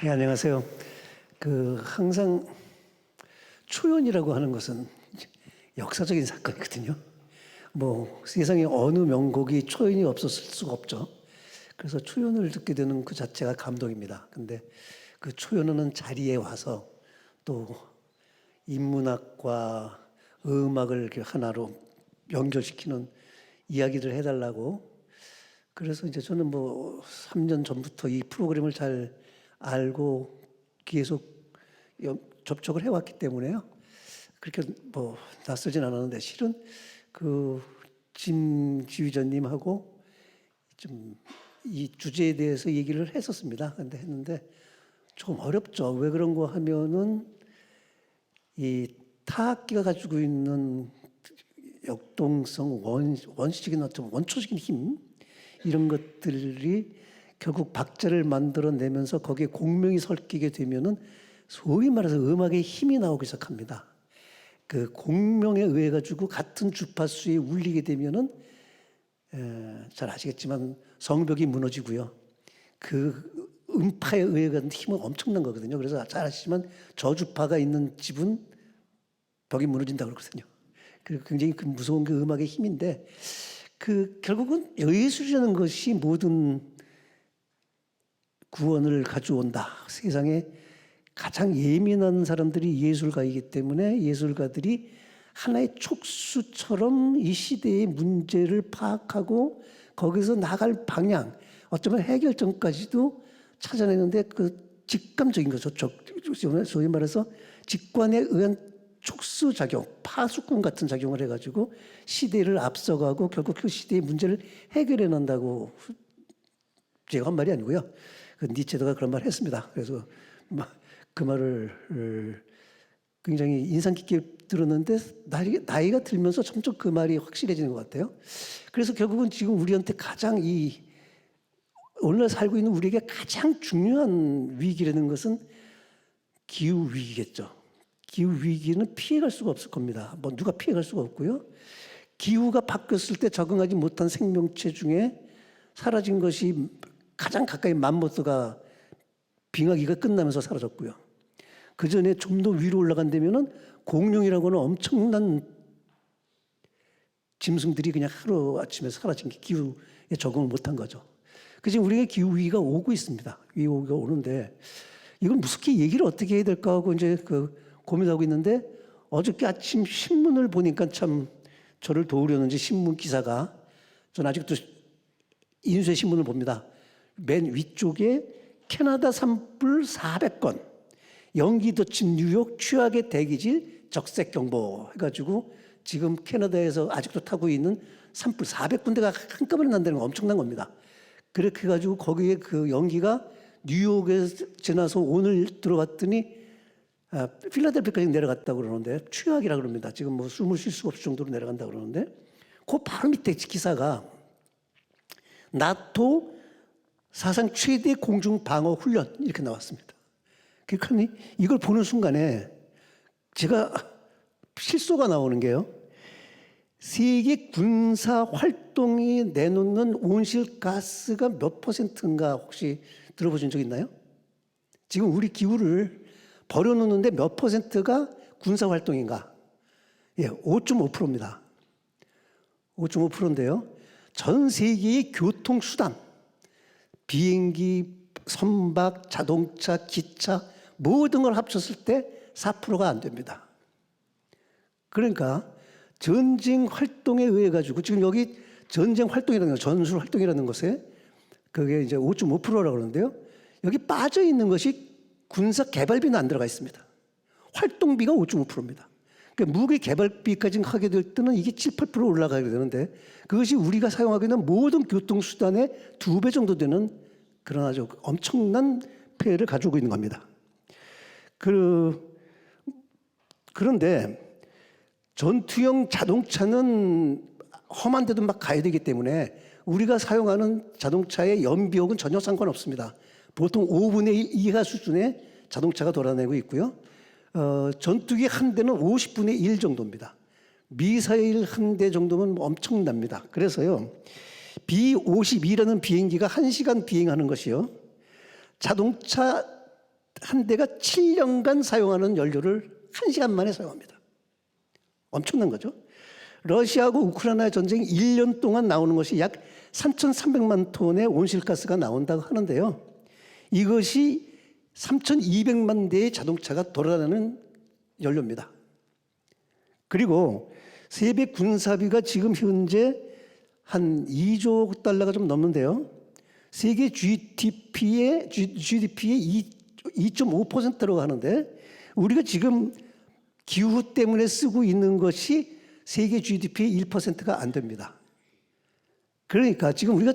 네, 안녕하세요. 항상 초연이라고 하는 것은 역사적인 사건이거든요. 세상에 어느 명곡이 초연이 없었을 수가 없죠. 그래서 초연을 듣게 되는 그 자체가 감동입니다. 근데 그 초연하는 자리에 와서 또 인문학과 음악을 이렇게 하나로 연결시키는 이야기를 해달라고. 그래서 이제 저는 3년 전부터 이 프로그램을 잘 알고 계속 접촉을 해왔기 때문에요. 그렇게 낯설진 않았는데 실은 짐 지휘자님하고 좀 이 주제에 대해서 얘기를 했었습니다. 근데 했는데 조금 어렵죠. 왜 그런 거 하면은 이 타악기가 가지고 있는 역동성, 원시적인 어떤 원초적인 힘 이런 것들이 결국 박자를 만들어내면서 거기에 공명이 섞이게 되면은 소위 말해서 음악의 힘이 나오기 시작합니다. 그 공명에 의해 가지고 같은 주파수에 울리게 되면은 잘 아시겠지만 성벽이 무너지고요. 그 음파에 의해 가는 힘은 엄청난 거거든요. 그래서 잘 아시지만 저주파가 있는 집은 벽이 무너진다고 그러거든요. 그리고 굉장히 무서운 그 음악의 힘인데 결국은 예술이라는 것이 모든 구원을 가져온다. 세상에 가장 예민한 사람들이 예술가이기 때문에 예술가들이 하나의 촉수처럼 이 시대의 문제를 파악하고 거기서 나갈 방향, 어쩌면 해결점까지도 찾아내는데 직감적인 거죠. 소위 말해서 직관에 의한 촉수작용, 파수꾼 같은 작용을 해가지고 시대를 앞서가고 결국 그 시대의 문제를 해결해 난다고 제가 한 말이 아니고요. 니체도가 그런 말을 했습니다. 그래서 그 말을 굉장히 인상 깊게 들었는데 나이가 들면서 점점 그 말이 확실해지는 것 같아요. 그래서 결국은 지금 우리한테 가장 오늘날 살고 있는 우리에게 가장 중요한 위기라는 것은 기후 위기겠죠. 기후 위기는 피해갈 수가 없을 겁니다. 누가 피해갈 수가 없고요. 기후가 바뀌었을 때 적응하지 못한 생명체 중에 사라진 것이 가장 가까이 맘모스가 빙하기가 끝나면서 사라졌고요. 그 전에 좀 더 위로 올라간다면은 공룡이라고는 엄청난 짐승들이 그냥 하루 아침에 사라진 게 기후에 적응을 못한 거죠. 그래서 우리에게 기후 위기가 오고 있습니다. 기후 위기가 오는데 이걸 무섭게 얘기를 어떻게 해야 될까 하고 이제 고민하고 있는데 어저께 아침 신문을 보니까 참 저를 도우려는지 신문 기사가 전 아직도 인쇄 신문을 봅니다. 맨 위쪽에 캐나다 산불 400건, 연기 덮친 뉴욕 취약의 대기질 적색 경보 해가지고 지금 캐나다에서 아직도 타고 있는 산불 400군데가 한꺼번에 난다는 건 엄청난 겁니다. 그렇게 해가지고 거기에 그 연기가 뉴욕에 지나서 오늘 들어봤더니 필라델피아까지 내려갔다고 그러는데 취약이라고 그럽니다. 지금 숨을 쉴 수가 없을 정도로 내려간다고 그러는데 그 바로 밑에 기사가 나토 사상 최대 공중 방어 훈련 이렇게 나왔습니다. 그러니 이걸 보는 순간에 제가 실소가 나오는 게요. 세계 군사 활동이 내놓는 온실가스가 몇 %인가 혹시 들어보신 적 있나요? 지금 우리 기후를 버려놓는데 몇 %가 군사 활동인가? 5.5%입니다. 5.5%인데요. 전 세계의 교통수단, 비행기, 선박, 자동차, 기차 모든 걸 합쳤을 때 4%가 안 됩니다. 그러니까 전쟁 활동에 의해 가지고 지금 여기 전쟁 활동이라는 거, 전술 활동이라는 것에 그게 이제 5.5%라고 그러는데요. 여기 빠져 있는 것이 군사 개발비는 안 들어가 있습니다. 활동비가 5.5%입니다. 그러니까 무기 개발비까지 하게 될 때는 이게 7, 8% 올라가게 되는데 그것이 우리가 사용하게 되는 모든 교통수단의 2배 정도 되는 그런 아주 엄청난 폐해를 가지고 있는 겁니다. 그런데 전투형 자동차는 험한 데도 막 가야 되기 때문에 우리가 사용하는 자동차의 연비용은 전혀 상관없습니다. 보통 5분의 1 이하 수준의 자동차가 돌아다니고 있고요. 전투기 한 대는 50분의 1 정도입니다. 미사일 한 대 정도면 엄청납니다. 그래서요, B-52라는 비행기가 1시간 비행하는 것이요. 자동차 한 대가 7년간 사용하는 연료를 1시간 만에 사용합니다. 엄청난 거죠. 러시아하고 우크라이나 전쟁이 1년 동안 나오는 것이 약 3,300만 톤의 온실가스가 나온다고 하는데요. 이것이 3,200만 대의 자동차가 돌아다니는 연료입니다. 그리고 세계 군사비가 지금 현재 한 2조 달러가 좀 넘는데요. 세계 GDP의 2.5%라고 하는데 우리가 지금 기후 때문에 쓰고 있는 것이 세계 GDP의 1%가 안 됩니다. 그러니까 지금 우리가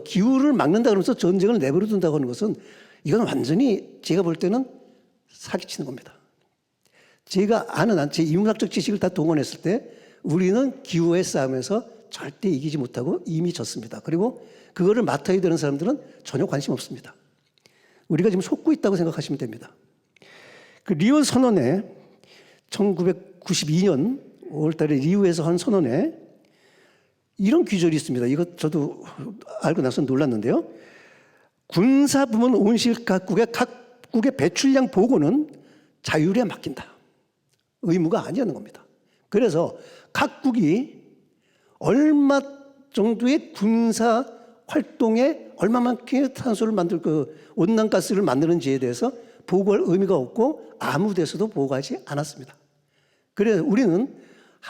기후를 막는다 그러면서 전쟁을 내버려 둔다고 하는 것은 이건 완전히 제가 볼 때는 사기치는 겁니다. 제가 아는 제 인문학적 지식을 다 동원했을 때 우리는 기후의 싸움에서 절대 이기지 못하고 이미 졌습니다. 그리고 그거를 맡아야 되는 사람들은 전혀 관심 없습니다. 우리가 지금 속고 있다고 생각하시면 됩니다. 그 리우 선언에 1992년 5월달에 리우에서 한 선언에 이런 규절이 있습니다. 이거 저도 알고 나서 놀랐는데요. 군사부문 온실가스의 각국의 배출량 보고는 자율에 맡긴다. 의무가 아니라는 겁니다. 그래서 각국이 얼마 정도의 군사 활동에 얼마만큼의 탄소를 온난가스를 만드는지에 대해서 보고할 의미가 없고 아무 데서도 보고하지 않았습니다. 그래서 우리는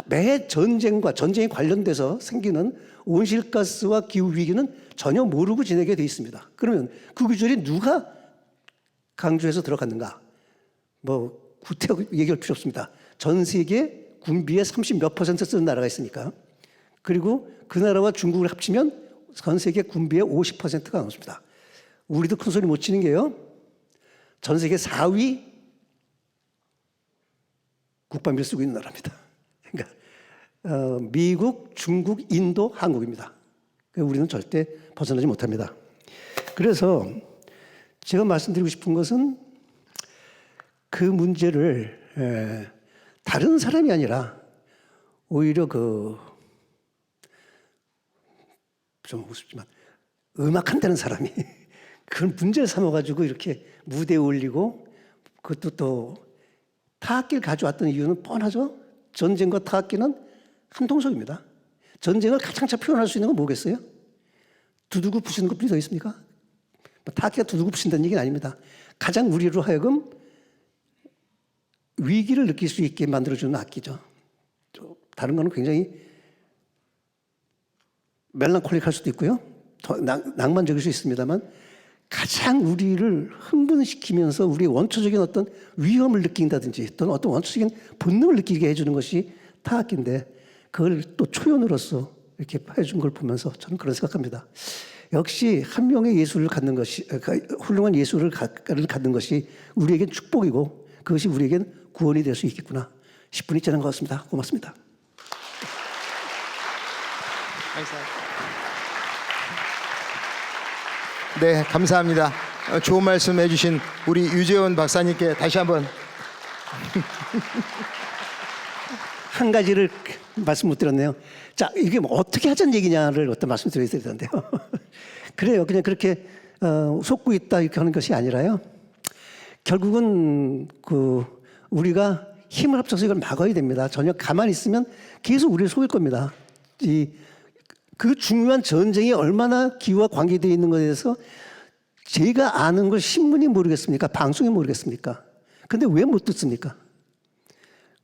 매 전쟁과 전쟁에 관련돼서 생기는 온실가스와 기후위기는 전혀 모르고 지내게 돼 있습니다. 그러면 그 규절이 누가 강조해서 들어갔는가? 뭐 구태여 얘기할 필요 없습니다. 전 세계 군비의 30몇 % 쓰는 나라가 있으니까. 그리고 그 나라와 중국을 합치면 전 세계 군비의 50%가 넘습니다. 우리도 큰 소리 못 치는 게요. 전 세계 4위 국방비를 쓰고 있는 나라입니다. 그러니까 미국, 중국, 인도, 한국입니다. 그러니까 우리는 절대 벗어나지 못합니다. 그래서 제가 말씀드리고 싶은 것은 그 문제를 다른 사람이 아니라 오히려 좀 우습지만 음악한다는 사람이 그런 문제를 삼아가지고 이렇게 무대에 올리고 그것도 또 타악기를 가져왔던 이유는 뻔하죠. 전쟁과 타악기는 한 통속입니다. 전쟁을 가장 잘 표현할 수 있는 건 뭐겠어요? 두두구 부시는 것뿐이 더 있습니까? 타악기가 두두구 부신다는 얘기는 아닙니다. 가장 우리로 하여금 위기를 느낄 수 있게 만들어주는 악기죠. 다른 거는 굉장히 멜랑콜릭할 수도 있고요. 더 낭만적일 수 있습니다만 가장 우리를 흥분시키면서 우리의 원초적인 어떤 위험을 느낀다든지 또는 어떤 원초적인 본능을 느끼게 해주는 것이 타악기인데 그걸 또 초연으로서 이렇게 해준 걸 보면서 저는 그런 생각합니다. 역시 한 명의 예술을 갖는 것이 훌륭한 예술을 갖는 것이 우리에겐 축복이고 그것이 우리에겐 구원이 될 수 있겠구나. 10분이 지난 것 같습니다. 고맙습니다. 네, 감사합니다. 좋은 말씀 해주신 우리 유재원 박사님께 다시 한번 한 가지를 말씀 못 드렸네요. 자, 이게 뭐 어떻게 하자는 얘기냐를 어떤 말씀 드려야 되는데요. 그래요. 그냥 그렇게 속고 있다 이렇게 하는 것이 아니라요. 결국은 우리가 힘을 합쳐서 이걸 막아야 됩니다. 전혀 가만히 있으면 계속 우리를 속일 겁니다. 그 중요한 전쟁이 얼마나 기후와 관계되어 있는 것에 대해서 제가 아는 걸 신문이 모르겠습니까? 방송이 모르겠습니까? 근데 왜 못 듣습니까?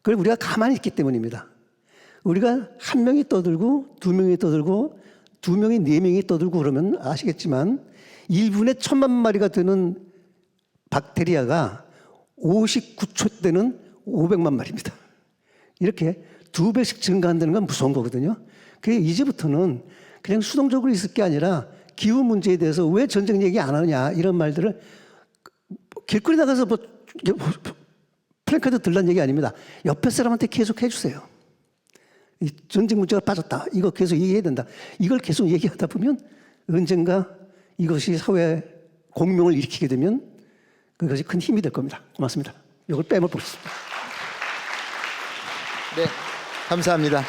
그걸 우리가 가만히 있기 때문입니다. 우리가 한 명이 떠들고 두 명이 떠들고 두 명이 네 명이 떠들고 그러면 아시겠지만 1분에 1000만 마리가 되는 박테리아가 59초 때는 500만 마리입니다. 이렇게 2배씩 증가한다는 건 무서운 거거든요. 그래서 이제부터는 그냥 수동적으로 있을 게 아니라 기후 문제에 대해서 왜 전쟁 얘기 안 하느냐 이런 말들을 길거리 나가서 플랜카드 들란 얘기 아닙니다. 옆에 사람한테 계속 해주세요. 이 전쟁 문제가 빠졌다. 이거 계속 얘기해야 된다. 이걸 계속 얘기하다 보면 언젠가 이것이 사회 공명을 일으키게 되면 그것이 큰 힘이 될 겁니다. 고맙습니다. 이걸 빼먹겠습니다. 네, 감사합니다.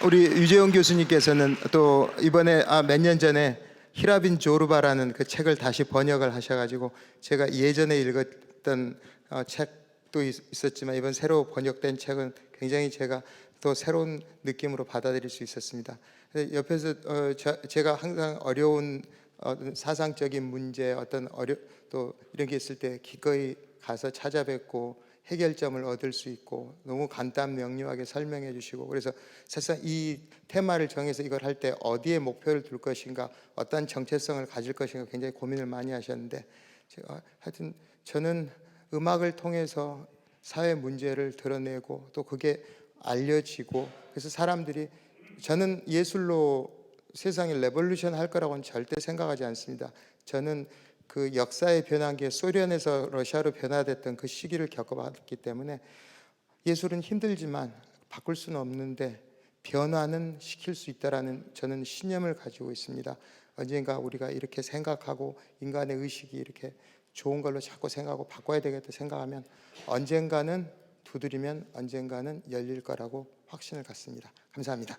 우리 유재원 교수님께서는 또 이번에 몇 년 전에 히라빈 조르바라는 그 책을 다시 번역을 하셔가지고 제가 예전에 읽었던 책도 있었지만 이번 새로 번역된 책은 굉장히 제가 또 새로운 느낌으로 받아들일 수 있었습니다. 옆에서 제가 항상 어려운 사상적인 문제 또 이런 게 있을 때 기꺼이 가서 찾아뵙고 해결점을 얻을 수 있고 너무 간단 명료하게 설명해 주시고, 그래서 사실상 이 테마를 정해서 이걸 할 때 어디에 목표를 둘 것인가, 어떤 정체성을 가질 것인가 굉장히 고민을 많이 하셨는데, 제가 하여튼 저는 음악을 통해서 사회 문제를 드러내고 또 그게 알려지고, 그래서 사람들이, 저는 예술로 세상에 레볼루션 할 거라고는 절대 생각하지 않습니다. 저는 그 역사의 변환기에 소련에서 러시아로 변화됐던 그 시기를 겪어봤기 때문에 예술은 힘들지만 바꿀 수는 없는데 변화는 시킬 수 있다라는 저는 신념을 가지고 있습니다. 언젠가 우리가 이렇게 생각하고 인간의 의식이 이렇게 좋은 걸로 자꾸 생각하고 바꿔야 되겠다 생각하면 언젠가는 두드리면 언젠가는 열릴 거라고 확신을 갖습니다. 감사합니다.